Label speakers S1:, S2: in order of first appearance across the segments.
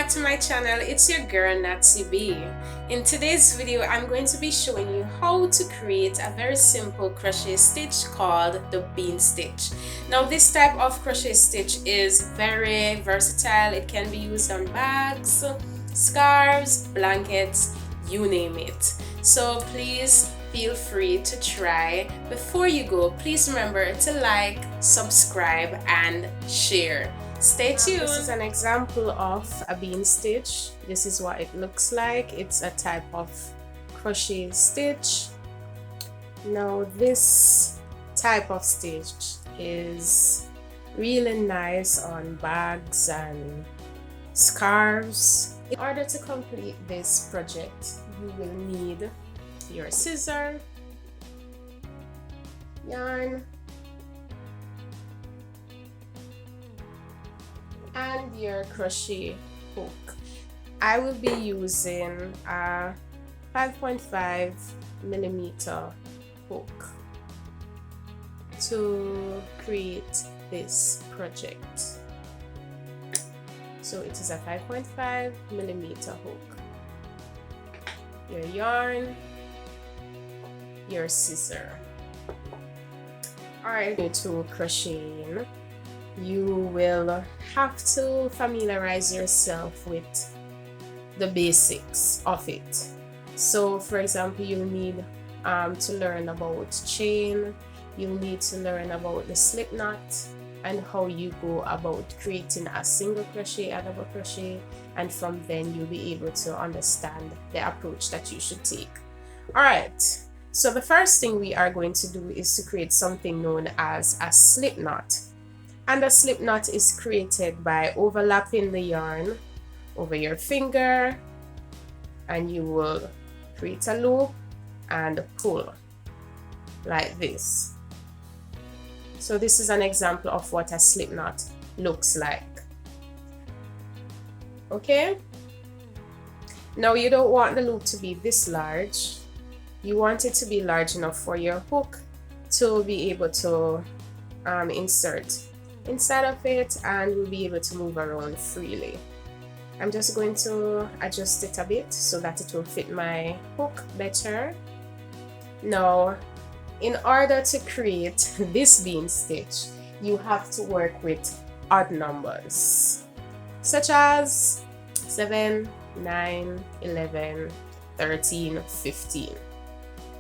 S1: back to my channel. It's your girl nhatalynb. In today's video, I'm going to be showing you how to create a very simple crochet stitch called the bean stitch. Now this type of crochet stitch is very versatile. It can be used on bags, scarves, blankets, you name it. So please feel free to try. Before you go, please remember to like, subscribe, and share. Stay tuned. This is an example of a bean stitch. This is what it looks like. It's a type of crochet stitch. Now this type of stitch is really nice on bags and scarves. In order to complete this project, you will need your scissor, yarn, and your crochet hook. I will be using a 5.5mm hook to create this project. So it is a 5.5mm hook. Your yarn, your scissor. Alright, to crocheting, you will have to familiarize yourself with the basics of it. So for example, you'll need to learn about chain, you'll need to learn about the slip knot and how you go about creating a single crochet, a double crochet, and from then you'll be able to understand the approach that you should take. Alright, so the first thing we are going to do is to create something known as a slip knot. And a slip knot is created by overlapping the yarn over your finger, and you will create a loop and pull like this. So this is an example of what a slip knot looks like. Okay? Now you don't want the loop to be this large. You want it to be large enough for your hook to be able to insert inside of it, and we'll be able to move around freely. I'm just going to adjust it a bit so that it will fit my hook better. Now, in order to create this bean stitch, you have to work with odd numbers, such as 7, 9, 11, 13, 15.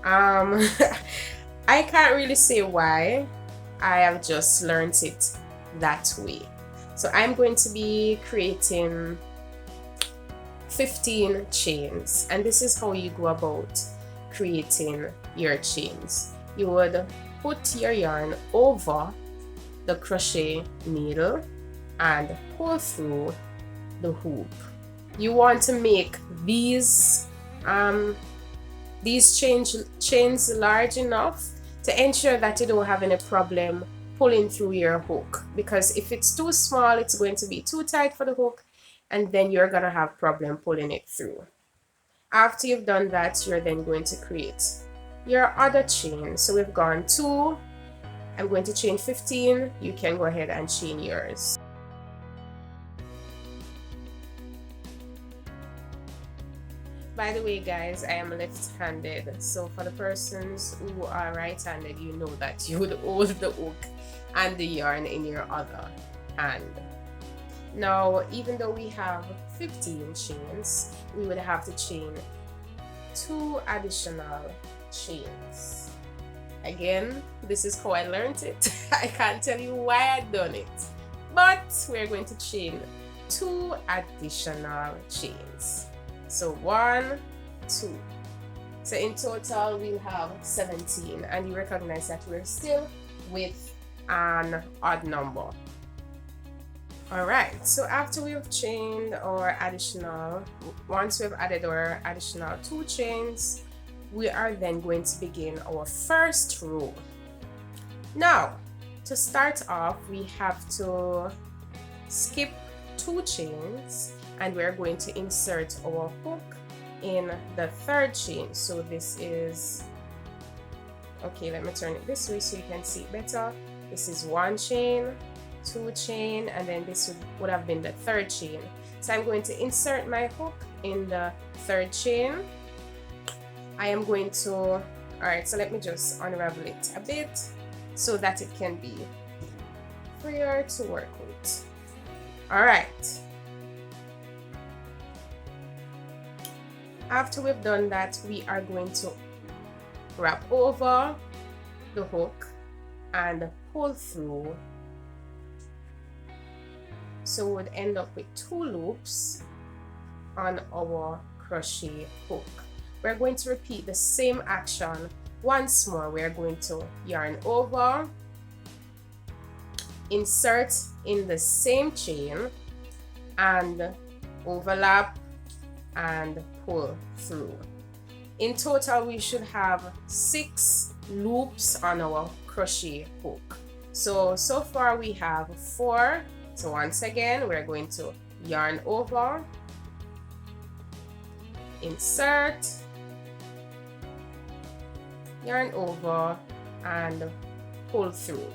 S1: I can't really say why. I have just learned it that way. So I'm going to be creating 15 chains, and this is how you go about creating your chains. You would put your yarn over the crochet needle and pull through the hoop. You want to make these chains large enough to ensure that you don't have any problem pulling through your hook, because if it's too small, it's going to be too tight for the hook, and then you're gonna have problem pulling it through. After you've done that, you're then going to create your other chain. So we've gone 2, I'm going to chain 15. You can go ahead and chain yours. By the way, guys, I am left-handed, so for the persons who are right-handed, you know that you would hold the hook and the yarn in your other hand. Now, even though we have 15 chains, we would have to chain 2 additional chains. Again, this is how I learned it. I can't tell you why I've done it, but we're going to chain 2 additional chains. So 1, 2. So in total we'll have 17, and you recognize that we're still with an odd number. Alright, so after we've chained our additional, once we've added our additional 2 chains, we are then going to begin our first row. Now, to start off, we have to skip 2 chains, and we're going to insert our hook in the 3rd chain. So this is, okay, let me turn it this way so you can see it better. This is 1 chain, 2 chain, and then this would have been the 3rd chain. So I'm going to insert my hook in the 3rd chain. I am going to, all right, so let me just unravel it a bit so that it can be freer to work with. All right. After we've done that, we are going to wrap over the hook and pull through. So we would end up with 2 loops on our crochet hook. We're going to repeat the same action once more. We're going to yarn over, insert in the same chain, and overlap and pull through. In total, we should have 6 loops on our crochet hook. So far we have 4. So once again, we're going to yarn over, insert, yarn over, and pull through.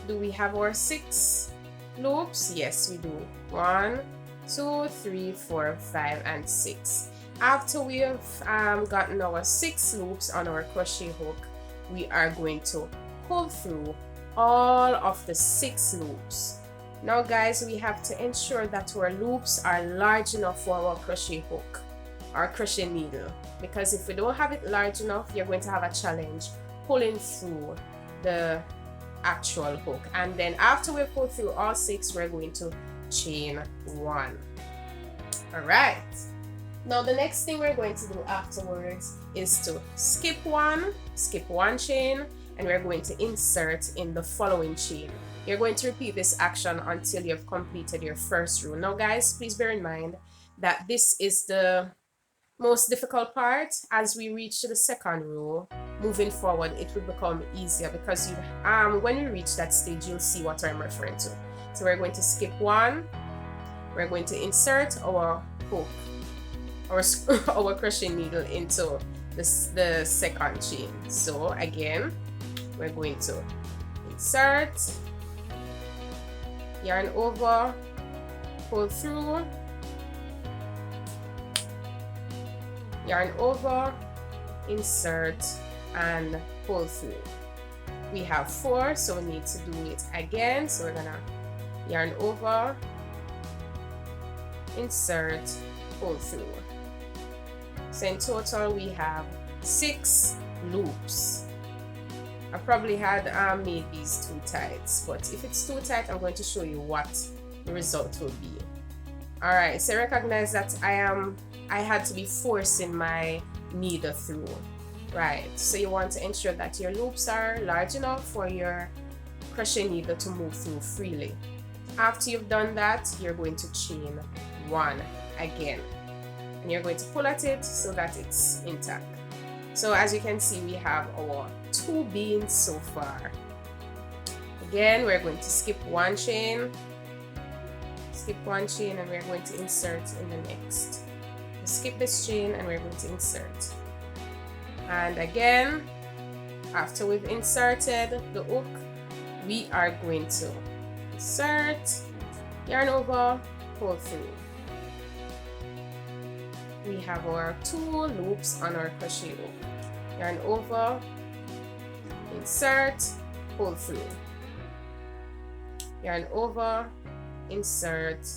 S1: Do we have our 6 loops? Yes, we do. 1, 2, 3, 4, 5, and 6. After we have gotten our 6 loops on our crochet hook, we are going to pull through all of the 6 loops. Now guys, we have to ensure that our loops are large enough for our crochet hook, our crochet needle, because if we don't have it large enough, you're going to have a challenge pulling through the actual hook. And then after we pull through all 6, we're going to chain 1. All right, now the next thing we're going to do afterwards is to skip one chain, and we're going to insert in the following chain. You're going to repeat this action until you've completed your first row. Now guys, please bear in mind that this is the most difficult part. As we reach to the second row, moving forward, it will become easier, because you when you reach that stage, you'll see what I'm referring to. So we're going to skip one, we're going to insert our hook, our crochet needle into the second chain. So again, we're going to insert, yarn over, pull through, yarn over, insert, and pull through. We have 4, so we need to do it again. So we're gonna yarn over, insert, pull through. So in total we have 6 loops. I probably had made these too tight, but if it's too tight, I'm going to show you what the result will be. All right, so recognize that I had to be forcing my needle through, right? So you want to ensure that your loops are large enough for your crochet needle to move through freely. After you've done that, you're going to chain 1 again, and you're going to pull at it so that it's intact. So as you can see, we have our 2 beans so far. Again, we're going to skip 1 chain, and we're going to insert in the next. Skip this chain and we're going to insert. And again, after we've inserted the hook, we are going to insert, yarn over, pull through. We have our 2 loops on our crochet hook. Yarn over, insert, pull through. Yarn over, insert,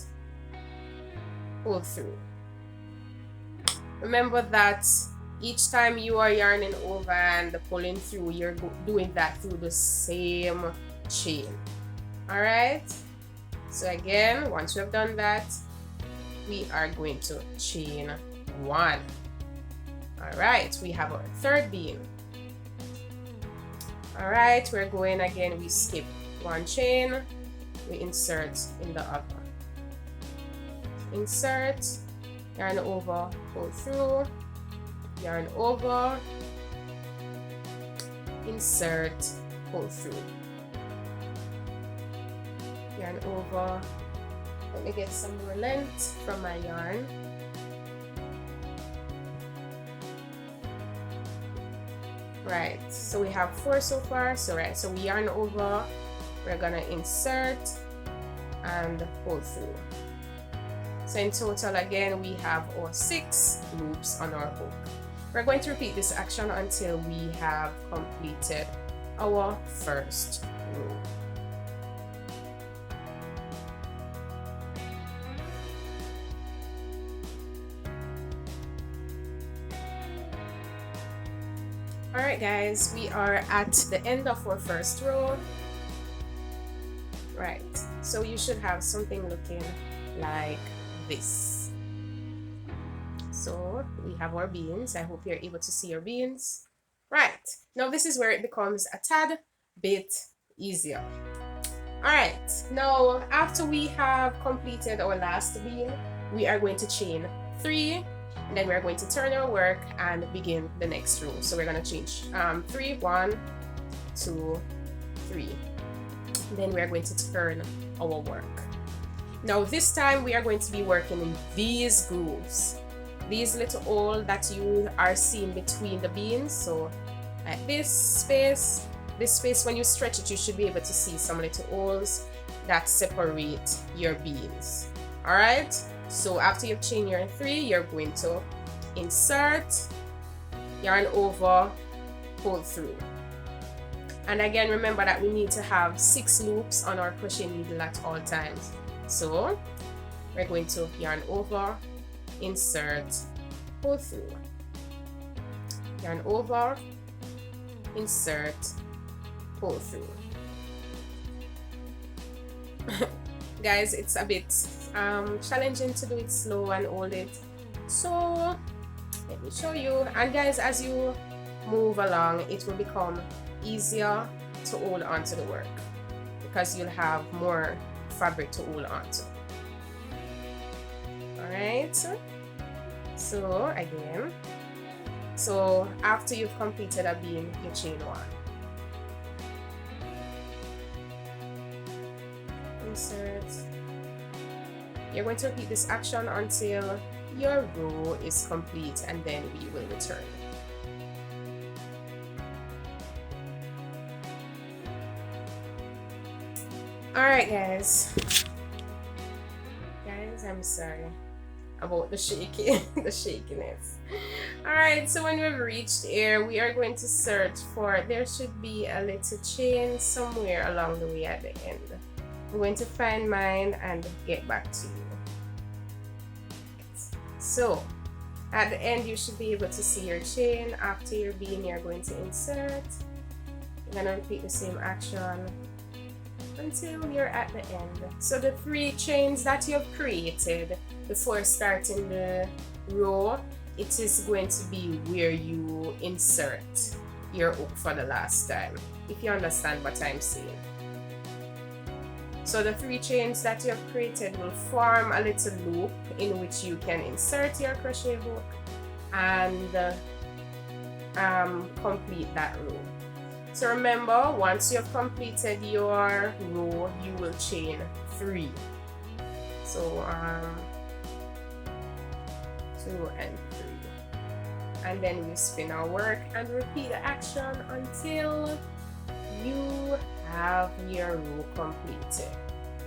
S1: pull through. Remember that each time you are yarning over and pulling through, you're doing that through the same chain. All right, so again, once we have done that, we are going to chain 1. All right, we have our 3rd bean. All right, we're going again. We skip 1 chain, we insert in the other. Insert, yarn over, pull through, yarn over, insert, pull through, yarn over. Let me get some more length from my yarn. Right, so we have 4 so far. So we yarn over, we're gonna insert and pull through. So in total, again, we have our 6 loops on our hook. We're going to repeat this action until we have completed our first row. Alright guys, we are at the end of our first row. Right, so you should have something looking like this. So we have our beans. I hope you're able to see your beans. Right, now this is where it becomes a tad bit easier. Alright, now after we have completed our last bean, we are going to chain 3, and then we're going to turn our work and begin the next row. So we're going to change 3, 1, 2, 3. Then we're going to turn our work. Now this time we are going to be working in these grooves, these little holes that you are seeing between the beans. So at this space, when you stretch it, you should be able to see some little holes that separate your beans. All right, so after you've chained your 3, you're going to insert, yarn over, pull through. And again, remember that we need to have 6 loops on our crochet needle at all times. So we're going to yarn over, insert, pull through, yarn over, insert, pull through. Guys, it's a bit challenging to do it slow and hold it, so let me show you. And guys, as you move along, it will become easier to hold on to the work because you'll have more fabric to hold on to. All right, so again, so after you've completed a bean, you chain 1, insert. You're going to repeat this action until your row is complete, and then we will return. Alright guys, I'm sorry about the shakiness. Alright, so when we've reached here, we are going to search for, there should be a little chain somewhere along the way at the end. I'm going to find mine and get back to you. So at the end, you should be able to see your chain. After your bean, you're going to insert. You're going to repeat the same action until you're at the end. So the 3 chains that you've created before starting the row, it is going to be where you insert your hook for the last time, if you understand what I'm saying. So the 3 chains that you have created will form a little loop in which you can insert your crochet hook and complete that row. So remember, once you have completed your row, you will chain 3. So 2 and 3, and then we spin our work and repeat the action until you have your row completed.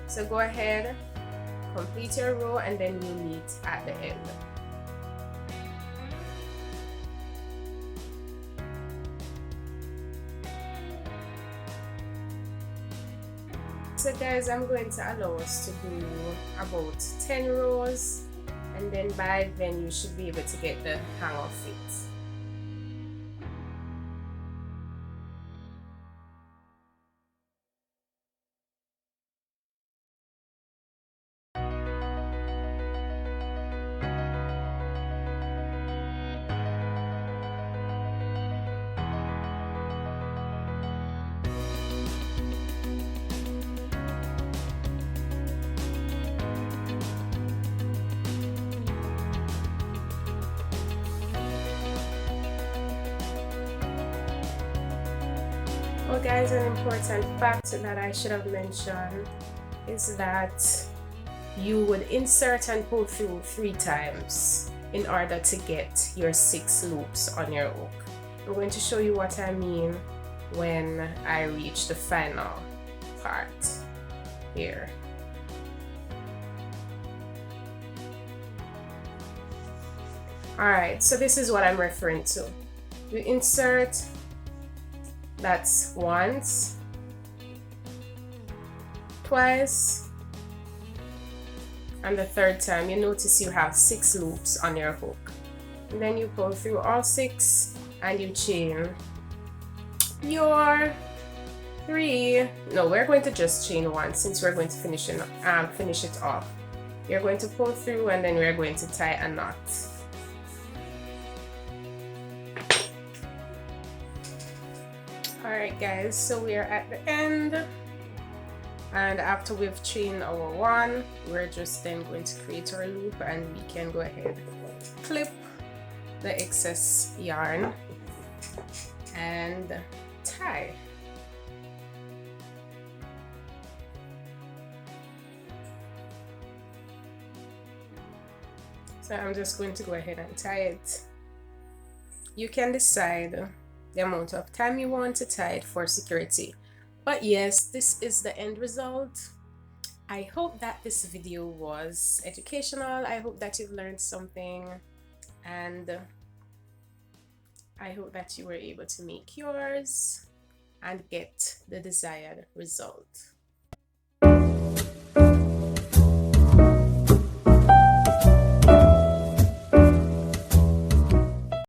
S1: So go ahead, complete your row, and then we'll meet at the end. So guys, I'm going to allow us to do about 10 rows, and then by then you should be able to get the hang of it. Well guys, an important fact that I should have mentioned is that you would insert and pull through 3 times in order to get your 6 loops on your hook. I'm going to show you what I mean when I reach the final part here. Alright, so this is what I'm referring to. You insert, that's once, twice, and the third time you notice you have 6 loops on your hook. And then you pull through all 6 and you chain your 3. No, we're going to just chain 1 since we're going to finish it off. You're going to pull through and then we're going to tie a knot. Alright guys, so we are at the end, and after we've chained our 1, we're just then going to create our loop, and we can go ahead clip the excess yarn and tie. So I'm just going to go ahead and tie it. You can decide the amount of time you want to tie it for security. But yes, this is the end result. I hope that this video was educational. I hope that you've learned something, and I hope that you were able to make yours and get the desired result.